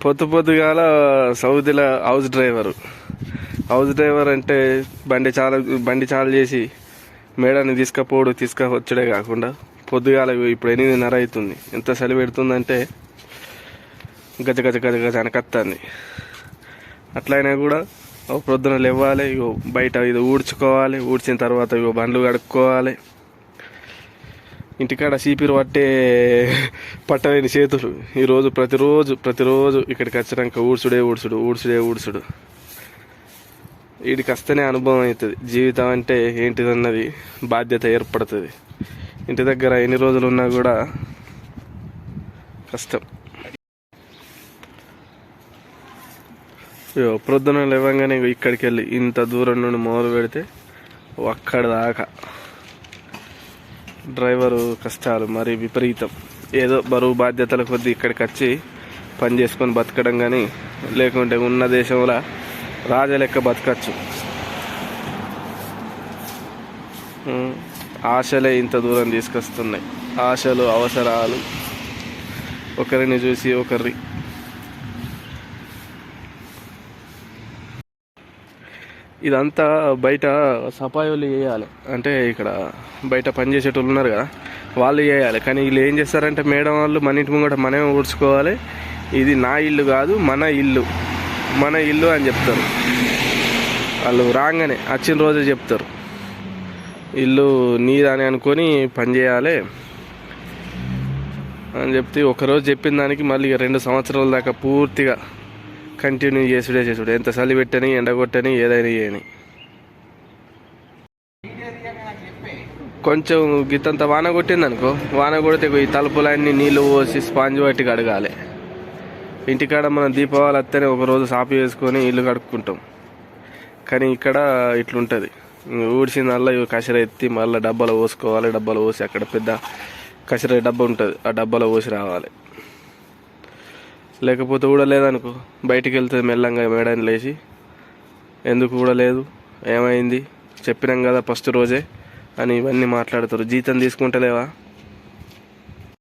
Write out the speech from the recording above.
పొద్దుగాల సౌదీలో house driver అంటే బండి చాలు చేసి మేడాన్ని తీసుకొచ్చుడే కాకుండా పొద్దుగాల ఇప్పుడు 8:30 అవుతుంది. ఎంత చలి పెడుతుందంటే గజ గజ గజ గజ అనకత్తాంది. అట్లయినా కూడా పొద్దున లేవాలి, ఇగో బయట ఇది ఊడ్చుకోవాలి, ఊడ్చిన తర్వాత ఇగో బండ్లు కడుక్కోవాలి. ఇంటికాడ చీపిరు పట్టలేని చేతులు ఈరోజు ప్రతిరోజు ఇక్కడికి వచ్చినాక ఊడ్చుడు వీడికి వస్తేనే అనుభవం అవుతుంది. జీవితం అంటే ఏంటిదన్నది బాధ్యత ఏర్పడుతుంది. ఇంటి దగ్గర ఎన్ని రోజులు ఉన్నా కూడా కష్టం. ప్రొద్దున లేవగానే ఇక్కడికి వెళ్ళి ఇంత దూరం నుండి మొదలు పెడితే అక్కడ దాకా డ్రైవరు కష్టాలు మరి విపరీతం. ఏదో బరువు బాధ్యతల కొద్దీ ఇక్కడికి వచ్చి పని చేసుకొని బతకడం, కానీ లేకుంటే ఉన్న దేశంలో రాజా లెక్క బతకచ్చు. ఆశలే ఇంత దూరం తీసుకొస్తున్నాయి. ఆశలు, అవసరాలు, ఒకరిని చూసి ఒకరి. ఇదంతా బయట సఫాయోళ్ళు చేయాలి, అంటే ఇక్కడ బయట పనిచేసేటోళ్ళు ఉన్నారు కదా వాళ్ళు చేయాలి. కానీ వీళ్ళు ఏం చేస్తారంటే మేడం వాళ్ళు మన ఇంటి ముంగట మనమే ఊడ్చుకోవాలి, ఇది నా ఇల్లు కాదు మన ఇల్లు అని చెప్తారు. వాళ్ళు రాగానే వచ్చిన రోజే చెప్తారు ఇల్లు నీదని అనుకొని పని చేయాలి అని చెప్తే ఒకరోజు చెప్పిన దానికి మళ్ళీ 2 సంవత్సరాల దాకా పూర్తిగా కంటిన్యూ చేసుడే. ఎంత చలి పెట్టని ఎండగొట్టని ఏదైనా చేయని. కొంచెం గిత్తంత వాన కొట్టింది అనుకో, వాన కొడితే ఈ తలుపులన్నీ నీళ్ళు పోసి స్పాంజ్ పట్టి కడగాలి. ఇంటికాడ మనం దీపావళి వస్తేనే ఒకరోజు సాపి వేసుకొని ఇల్లు కడుక్కుంటాం. కానీ ఇక్కడ ఇట్లుంటుంది, ఊడ్చిందల్లా కచర ఎత్తి మళ్ళీ డబ్బాలో పోసుకోవాలి. డబ్బాలో పోసి అక్కడ పెద్ద కచర డబ్బా ఉంటుంది, ఆ డబ్బాలో పోసి రావాలి. లేకపోతే కూడా లేదనుకో బయటికి వెళ్తుంది మెల్లంగా మేడాన్ని లేచి, ఎందుకు కూడా లేదు, ఏమైంది, చెప్పినాం కదా ఫస్ట్ రోజే అని ఇవన్నీ మాట్లాడతారు. జీతం తీసుకుంటలేవా,